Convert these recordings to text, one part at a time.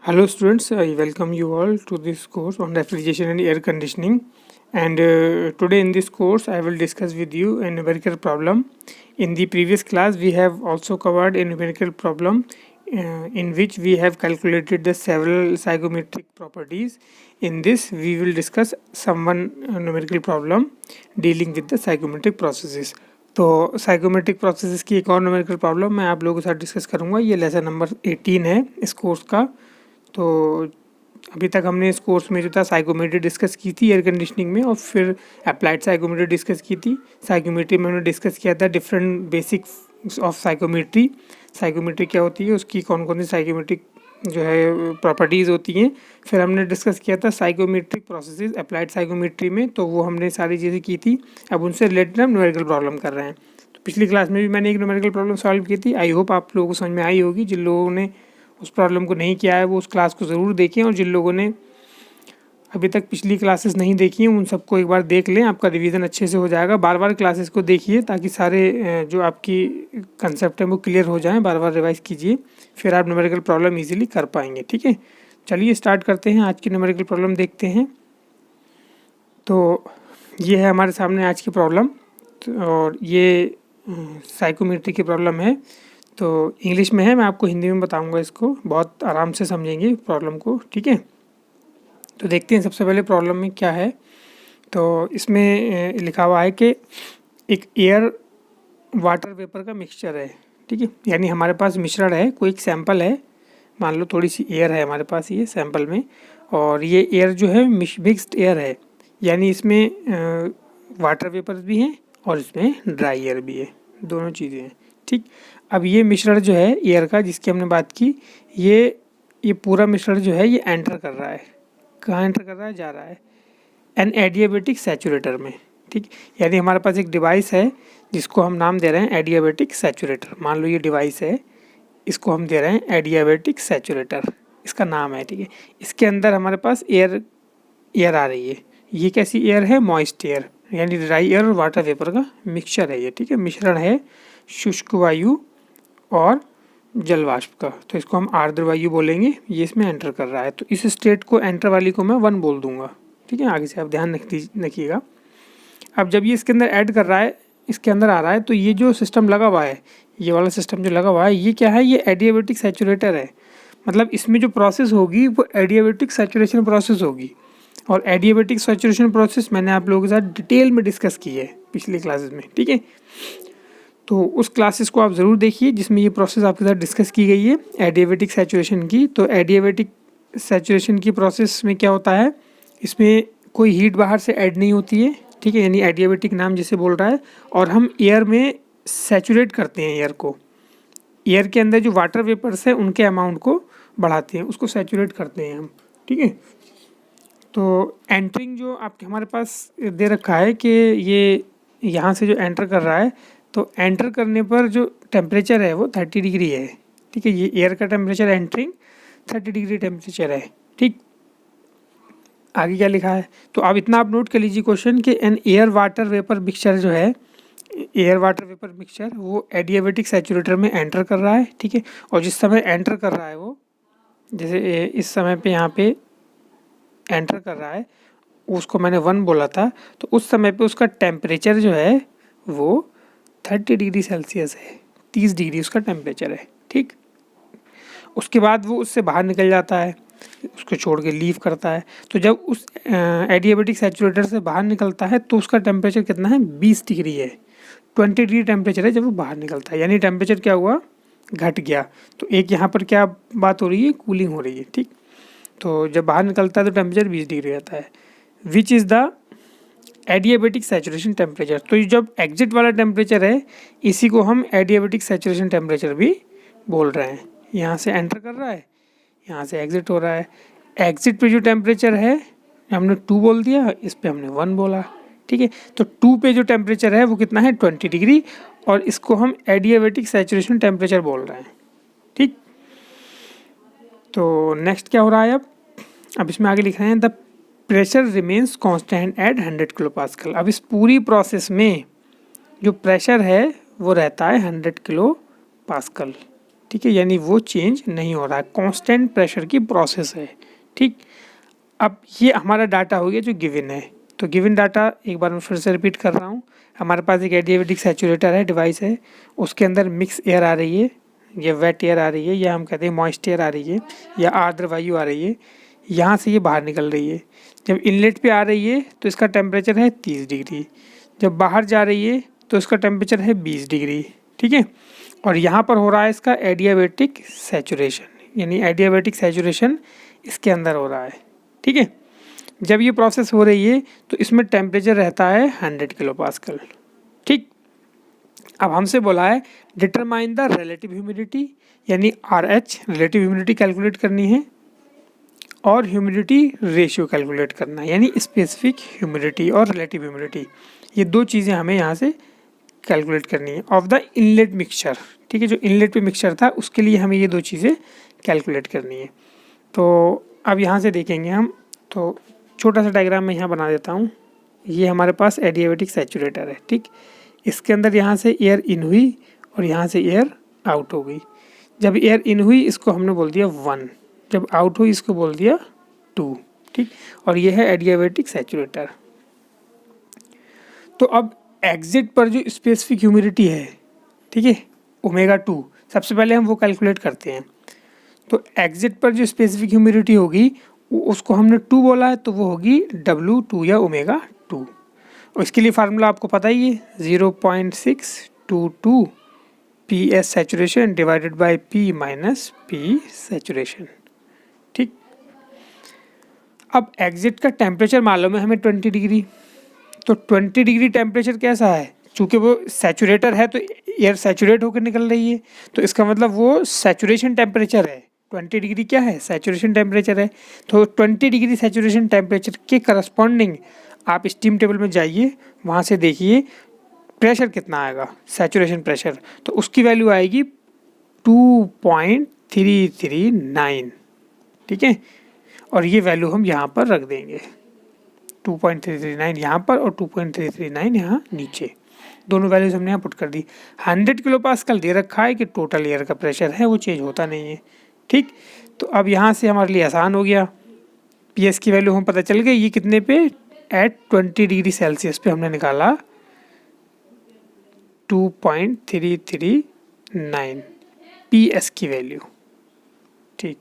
Hello students, I welcome you all to this course on refrigeration and air conditioning. And today in this course I will discuss with you a numerical problem. In the previous class we have also covered a numerical problem in which we have calculated the several psychometric properties. In this we will discuss one numerical problem dealing with the psychometric processes. तो psychometric processes की एक और numerical problem मैं आप लोगों के साथ discuss करूंगा। ये लेसन नंबर 18 है इस कोर्स का। तो अभी तक हमने इस कोर्स में जो था साइकोमेट्री डिस्कस की थी एयर कंडीशनिंग में, और फिर अप्लाइड साइकोमेट्री डिस्कस की थी। साइकोमेट्री में हमने डिस्कस किया था different basics of psychometry. Psychometry क्या होती है, उसकी कौन कौन सी साइकोमेट्रिक जो है प्रॉपर्टीज़ होती हैं। फिर हमने डिस्कस किया था साइकोमेट्रिक प्रोसेसेस अप्लाइड साइकोमेट्री में, तो वो हमने सारी चीज़ें की थी। अब उनसे रिलेटेड हम न्यूमेरिकल प्रॉब्लम कर रहे हैं। तो पिछली क्लास में भी मैंने एक न्यूमेरिकल प्रॉब्लम सॉल्व की थी। आई होप आप लोगों को समझ में आई होगी। जिन लोगों ने उस प्रॉब्लम को नहीं किया है वो उस क्लास को ज़रूर देखें, और जिन लोगों ने अभी तक पिछली क्लासेस नहीं देखी हैं उन सबको एक बार देख लें, आपका रिवीजन अच्छे से हो जाएगा। बार बार क्लासेस को देखिए ताकि सारे जो आपकी कंसेप्ट है वो क्लियर हो जाएं। बार बार रिवाइज कीजिए, फिर आप न्यूमेरिकल प्रॉब्लम इजीली कर पाएंगे। ठीक है, चलिए स्टार्ट करते हैं। आज की न्यूमेरिकल प्रॉब्लम देखते हैं। तो ये है हमारे सामने आज की प्रॉब्लम, और ये साइकोमेट्री की प्रॉब्लम है। तो इंग्लिश में है, मैं आपको हिंदी में बताऊंगा। इसको बहुत आराम से समझेंगे प्रॉब्लम को। ठीक है, तो देखते हैं सबसे पहले प्रॉब्लम में क्या है। तो इसमें लिखा हुआ है कि एक एयर वाटर वेपर का मिक्सचर है। ठीक है, यानी हमारे पास मिश्रण है, कोई एक सैंपल है। मान लो थोड़ी सी एयर है हमारे पास ये सैंपल में, और ये एयर जो है मिक्स्ड एयर है, यानी इसमें वाटर वेपर भी हैं और इसमें ड्राई एयर भी है, दोनों चीज़ें हैं। ठीक, अब ये मिश्रण जो है एयर का जिसकी हमने बात की, ये पूरा मिश्रण जो है ये एंटर कर रहा है। कहाँ एंटर कर रहा है? जा रहा है एन एडियाबेटिक सैचुरेटर में। ठीक, यानी हमारे पास एक डिवाइस है जिसको हम नाम दे रहे हैं एडियाबेटिक सैचुरेटर। मान लो ये डिवाइस है, इसको हम दे रहे हैं एडियाबेटिक सैचुरेटर, इसका नाम है। ठीक है, इसके अंदर हमारे पास एयर आ रही है। ये कैसी एयर है? मॉइस्ट एयर, यानी ड्राई एयर और वाटर वेपर का मिक्सचर है ये। ठीक है, मिश्रण है शुष्क वायु और जल वाष्प का, तो इसको हम आर्द्र वायु बोलेंगे। ये इसमें एंटर कर रहा है, तो इस स्टेट को एंटर वाली को मैं 1 बोल दूंगा। ठीक है, आगे से आप ध्यान रखिएगा। अब जब ये इसके अंदर ऐड कर रहा है, इसके अंदर आ रहा है, तो ये जो सिस्टम लगा हुआ है, ये वाला सिस्टम जो लगा हुआ है, ये क्या है? ये एडियाबेटिक सैचुरेटर है। मतलब इसमें जो प्रोसेस होगी वो एडियाबेटिक सैचुरेशन प्रोसेस होगी। और एडियाबेटिक सैचुरेशन प्रोसेस मैंने आप लोगों के साथ डिटेल में डिस्कस की है पिछली क्लासेस में। ठीक है, तो उस क्लासेस को आप ज़रूर देखिए जिसमें ये प्रोसेस आपके साथ डिस्कस की गई है एडियाबेटिक सैचुरेशन की। तो एडियाबेटिक सैचुरेशन की प्रोसेस में क्या होता है, इसमें कोई हीट बाहर से ऐड नहीं होती है। ठीक है, यानी एडियाबेटिक नाम जिसे बोल रहा है, और हम एयर में सैचुरेट करते हैं एयर को। एयर के अंदर जो वाटर वेपर्स है उनके अमाउंट को बढ़ाते हैं, उसको सैचुरेट करते हैं हम। ठीक है, तो एंटरिंग जो आपके हमारे पास दे रखा है कि ये यहाँ से जो एंटर कर रहा है, तो एंटर करने पर जो टेम्परेचर है वो 30 डिग्री है। ठीक है, ये एयर का टेम्परेचर एंटरिंग 30 डिग्री टेम्परेचर है। ठीक, आगे क्या लिखा है, तो अब इतना आप नोट कर लीजिए क्वेश्चन कि an air water vapour mixture जो है, एयर वाटर वेपर मिक्सचर वो एडियाबेटिक सैचुरेटर में एंटर कर रहा है। ठीक है, और जिस समय एंटर कर रहा है वो, जैसे इस समय पे यहाँ पे एंटर कर रहा है, उसको मैंने 1 बोला था, तो उस समय पे उसका टेम्परेचर जो है वो 30 डिग्री सेल्सियस है, 30 डिग्री उसका टेम्परेचर है। ठीक, उसके बाद वो उससे बाहर निकल जाता है, उसको छोड़ के लीव करता है। तो जब उस एडियाबेटिक सैचुरेटर से बाहर निकलता है तो उसका टेम्परेचर कितना है? 20 डिग्री है। 20 डिग्री टेम्परेचर है जब वो बाहर निकलता है, यानी टेम्परेचर क्या हुआ? घट गया। तो एक यहाँ पर क्या बात हो रही है? कूलिंग हो रही है। ठीक, तो जब बाहर निकलता है तो टेम्परेचर 20 डिग्री रहता है, which is the adiabatic saturation temperature. तो ये जब एग्जिट वाला टेम्परेचर है, इसी को हम एडियाबेटिक सैचुरेशन टेम्परेचर भी बोल रहे हैं। यहाँ से एंटर कर रहा है, यहाँ से एग्जिट हो रहा है। एग्जिट पे जो टेम्परेचर है हमने 2 बोल दिया, इस पे हमने 1 बोला। ठीक है, तो 2 पे जो टेम्परेचर है वो कितना है? 20 डिग्री, और इसको हम एडियाबेटिक सैचुरेशन टेम्परेचर बोल रहे हैं। ठीक, तो नेक्स्ट क्या हो रहा है? अब इसमें आगे लिख रहे हैं the pressure remains constant eight 100 kilo pascal. अब इस पूरी प्रोसेस में जो प्रेशर है वो रहता है 100 किलो पास्कल। ठीक है, यानी वो चेंज नहीं हो रहा है, कांस्टेंट प्रेशर की प्रोसेस है। ठीक, अब ये हमारा डाटा हो गया जो गिवन है। तो गिवन डाटा एक बार मैं फिर से रिपीट कर रहा हूँ। हमारे पास एक एडियाबेटिक सैचुरेटर है, डिवाइस है, उसके अंदर मिक्स एयर आ रही है, या वेट एयर आ रही है, या हम कहते हैं मॉइस्ट एयर आ रही है, या आर्द्र वायु आ रही है। यहाँ से ये बाहर निकल रही है। जब इनलेट पे आ रही है तो इसका टेम्परेचर है 30 डिग्री, जब बाहर जा रही है तो इसका टेम्परेचर है 20 डिग्री। ठीक है, और यहाँ पर हो रहा है इसका एडियाबेटिक सैचुरेशन, यानी एडियाबेटिक सैचुरेशन इसके अंदर हो रहा है। ठीक है, जब ये प्रोसेस हो रही है तो इसमें टेम्परेचर रहता है 100 किलो पास्कल। ठीक, अब हमसे बोला है डिटरमाइन द रिलेटिव ह्यूमिडिटी, यानी RH रिलेटिव ह्यूमिडिटी कैलकुलेट करनी है, और ह्यूमिडिटी रेशियो कैलकुलेट करना है, यानी स्पेसिफिक ह्यूमिडिटी और रिलेटिव ह्यूमिडिटी। ये दो चीज़ें हमें यहाँ से कैलकुलेट करनी है ऑफ द इनलेट मिक्सचर। ठीक है, जो इनलेट पे मिक्सचर था उसके लिए हमें ये दो चीज़ें कैलकुलेट करनी है। तो अब यहाँ से देखेंगे हम, तो छोटा सा डायग्राम मैं यहाँ बना देता हूँ। ये हमारे पास एडियाबेटिक सैचुरेटर है। ठीक, इसके अंदर यहाँ से एयर इन हुई और यहाँ से एयर आउट हो गई। जब एयर इन हुई इसको हमने बोल दिया 1, जब आउट हुई इसको बोल दिया 2। ठीक, और ये है एडियाबेटिक सैचुरेटर। तो अब एग्जिट पर जो स्पेसिफिक ह्यूमिडिटी है, ठीक है, ω2, सबसे पहले हम वो कैलकुलेट करते हैं। तो एग्जिट पर जो स्पेसिफिक ह्यूमिडिटी होगी उसको हमने 2 बोला है, तो वो होगी W2 या ω2। और इसके लिए फार्मूला आपको पता ही है, 0.622 PS saturation divided by P minus P saturation. ठीक, अब एग्जिट का टेम्परेचर मालूम है हमें 20 डिग्री, तो 20 डिग्री टेम्परेचर कैसा है, चूँकि वो सैचुरेटर है तो एयर सैचुरेट होकर निकल रही है, तो इसका मतलब वो सैचुरेशन टेम्परेचर है। 20 डिग्री क्या है, सैचुरेशन टेम्परेचर है। तो 20 डिग्री सैचुरेशन टेम्परेचर के करस्पॉन्डिंग आप स्टीम टेबल में जाइए, वहाँ से देखिए प्रेशर कितना आएगा, सैचुरेशन प्रेशर, तो उसकी वैल्यू आएगी 2.339। ठीक है, और ये वैल्यू हम यहाँ पर रख देंगे, 2.339 यहाँ पर और 2.339 यहाँ नीचे, दोनों वैल्यूज हमने यहाँ पुट कर दी। 100 किलो पास्कल दे रखा है कि टोटल एयर का प्रेशर है, वो चेंज होता नहीं है। ठीक, तो अब यहाँ से हमारे लिए आसान हो गया, PS की वैल्यू हम पता चल गई, ये कितने पे, एट 20 डिग्री सेल्सियस पे हमने निकाला 2.339 PS की वैल्यू। ठीक,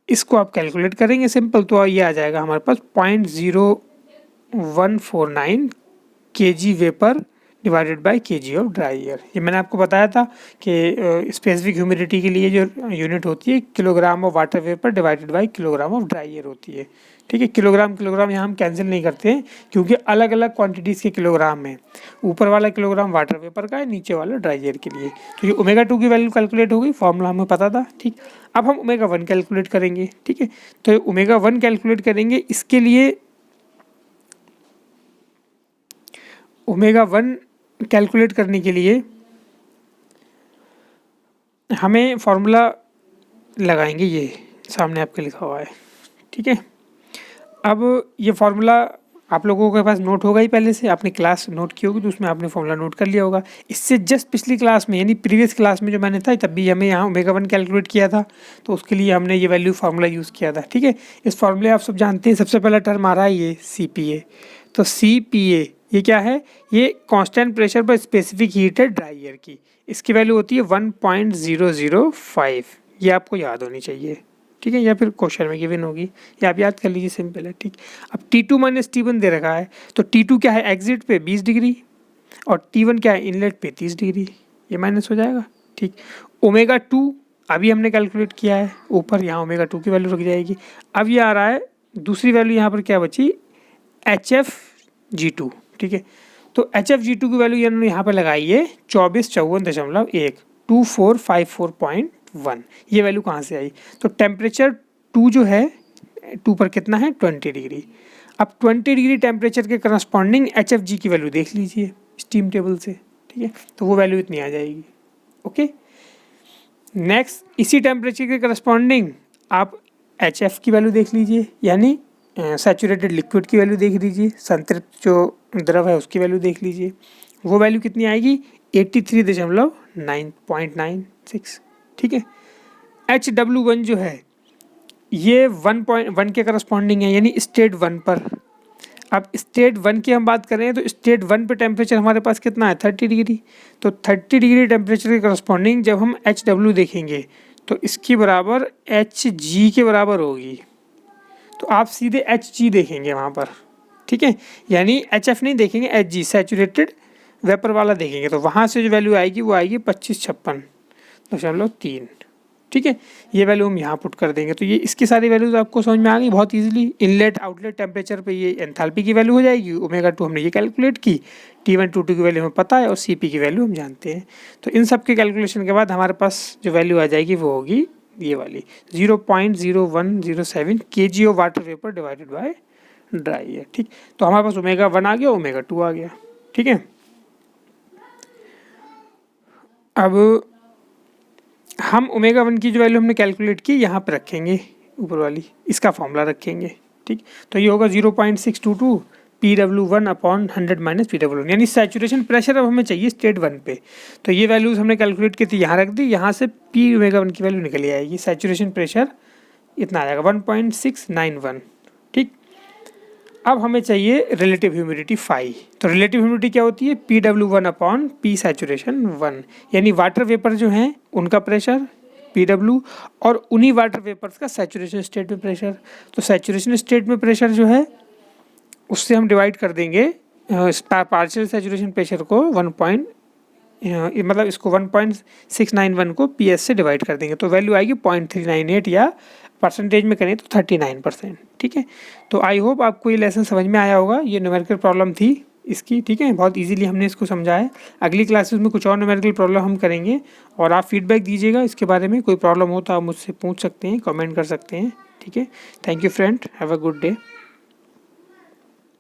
इसको आप कैलकुलेट करेंगे सिंपल, तो ये आ जाएगा हमारे पास 0.0149 kg vapour divided by kg of dry air. ये मैंने आपको बताया था कि स्पेसिफिक ह्यूमिडिटी के लिए जो यूनिट होती है kilogram of water vapour divided by kilogram of dry air होती है। ठीक है, किलोग्राम यहाँ हम कैंसिल नहीं करते हैं क्योंकि अलग अलग क्वांटिटीज़ के किलोग्राम है। ऊपर वाला किलोग्राम वाटर वेपर का है, नीचे वाला ड्राई एयर के लिए। तो ये ω2 की वैल्यू कैलकुलेट हो गई, फॉर्मूला हमें पता था। ठीक, अब हम ω1 कैलकुलेट करेंगे। ठीक है, तो ω1 कैलकुलेट करेंगे, इसके लिए ω1 कैलकुलेट करने के लिए हमें फॉर्मूला लगाएंगे, ये सामने आपके लिखा हुआ है। ठीक है, अब ये फार्मूला आप लोगों के पास नोट होगा ही, पहले से आपने क्लास नोट की होगी तो उसमें आपने फार्मूला नोट कर लिया होगा। इससे जस्ट पिछली क्लास में, यानी प्रीवियस क्लास में जो मैंने था, तब भी हमें यहाँ ω1 कैलकुलेट किया था, तो उसके लिए हमने ये वैल्यू फार्मूला यूज़ किया था। ठीक है, इस फार्मूले आप सब जानते हैं, सबसे पहला टर्म आ रहा है ये CPA। तो CPA ये क्या है, ये कांस्टेंट प्रेशर पर स्पेसिफिक हीट है ड्राई एयर की, इसकी वैल्यू होती है 1.005। ये आपको याद होनी चाहिए। ठीक है, या फिर क्वेश्चन में गिवन होगी, या आप याद कर लीजिए, सिंपल है। ठीक, अब T2 माइनस T1 दे रखा है, तो T2 क्या है, एग्जिट पे 20 डिग्री, और T1 क्या है, इनलेट पे 30 डिग्री, ये माइनस हो जाएगा। ठीक, ω2 अभी हमने कैलकुलेट किया है, ऊपर यहाँ ω2 की वैल्यू रख जाएगी। अब ये आ रहा है दूसरी वैल्यू, यहाँ पर क्या बची, HFG2। ठीक है, तो HFG2 की वैल्यू यहाँ पर लगाई है 2454.1, 2454.1। ये वैल्यू कहाँ से आई, तो टेम्परेचर 2 जो है, 2 पर कितना है, 20 डिग्री। अब 20 डिग्री टेम्परेचर के करस्पॉन्डिंग HFG की वैल्यू देख लीजिए स्टीम टेबल से। ठीक है, तो वो वैल्यू इतनी आ जाएगी। ओके, नेक्स्ट इसी टेम्परेचर के करस्पॉन्डिंग आप HF की वैल्यू देख लीजिए, यानी सैचुरेटेड लिक्विड की वैल्यू देख लीजिए, संतृप्त जो द्रव है उसकी वैल्यू देख लीजिए, वो वैल्यू कितनी आएगी 83.96, ठीक है। HW1 जो है ये 1.1 के करस्पॉन्डिंग है, यानी स्टेट 1 पर। अब स्टेट 1 की हम बात करें तो स्टेट 1 पे टेम्परेचर हमारे पास कितना है 30 डिग्री। तो 30 डिग्री टेम्परेचर के करस्पॉन्डिंग जब हम HW देखेंगे तो इसकी बराबर HG के बराबर होगी। तो आप सीधे HG देखेंगे वहाँ पर, ठीक है, यानी HF नहीं देखेंगे, HG सैचुरेटेड वेपर वाला देखेंगे। तो वहाँ से जो वैल्यू आएगी वो आएगी 2556.3, ठीक है। ये वैल्यू हम यहाँ पुट कर देंगे। तो ये इसकी सारी वैल्यूज आपको समझ में आ गई बहुत इजीली। इनलेट आउटलेट टेम्परेचर पे ये एंथैल्पी की वैल्यू हो जाएगी, ओमेगा 2 हमने ये कैलकुलेट की, T1 T2 की वैल्यू हमें पता है और CP की वैल्यू हम जानते हैं। तो इन सब के कैलकुलेशन के बाद हमारे पास जो वैल्यू आ जाएगी वो होगी ये वाली 0.0107 kg of water vapour divided by dry है, ठीक। तो हमारे पास ओमेगा 1 आ गया, ओमेगा 2 आ गया, ठीक है। अब हम ओमेगा 1 की जो वैल्यू हमने कैलकुलेट की यहाँ पे रखेंगे, ऊपर वाली इसका फॉर्मूला रखेंगे, ठीक। तो ये होगा 0.622 PW1 अपॉन 100 माइनस PW1, यानी सैचुरेशन प्रेशर अब हमें चाहिए स्टेट 1 पे। तो ये वैल्यूज हमने कैलकुलेट की थी, यहाँ रख दी, यहाँ से P ओमेगा 1 की वैल्यू निकल आएगी। सैचुरेशन प्रेशर इतना आ जाएगा 1.691, ठीक। अब हमें चाहिए रिलेटिव ह्यूमिडिटी फाई। तो रिलेटिव ह्यूमिडिटी क्या होती है PW1 अपॉन P सैचुरेशन 1, यानी वाटर वेपर जो हैं उनका प्रेशर PW और उन्हीं वाटर वेपर्स का सैचुरेशन स्टेट में प्रेशर। तो सैचुरेशन स्टेट में प्रेशर जो है उससे हम डिवाइड कर देंगे पार्शियल सैचुरेशन प्रेशर को मतलब इसको 1.691 को PS से डिवाइड कर देंगे। तो वैल्यू आएगी 0.398 या परसेंटेज में करें तो 39%, ठीक है। तो आई होप आपको ये लेसन समझ में आया होगा। ये न्यूमेरिकल प्रॉब्लम थी इसकी, ठीक है, बहुत इजीली हमने इसको समझा है। अगली क्लासेस में कुछ और न्यूमेरिकल प्रॉब्लम हम करेंगे और आप फीडबैक दीजिएगा इसके बारे में। कोई प्रॉब्लम हो तो आप मुझसे पूछ सकते हैं, कमेंट कर सकते हैं, ठीक है। Thank you friend, have a good day.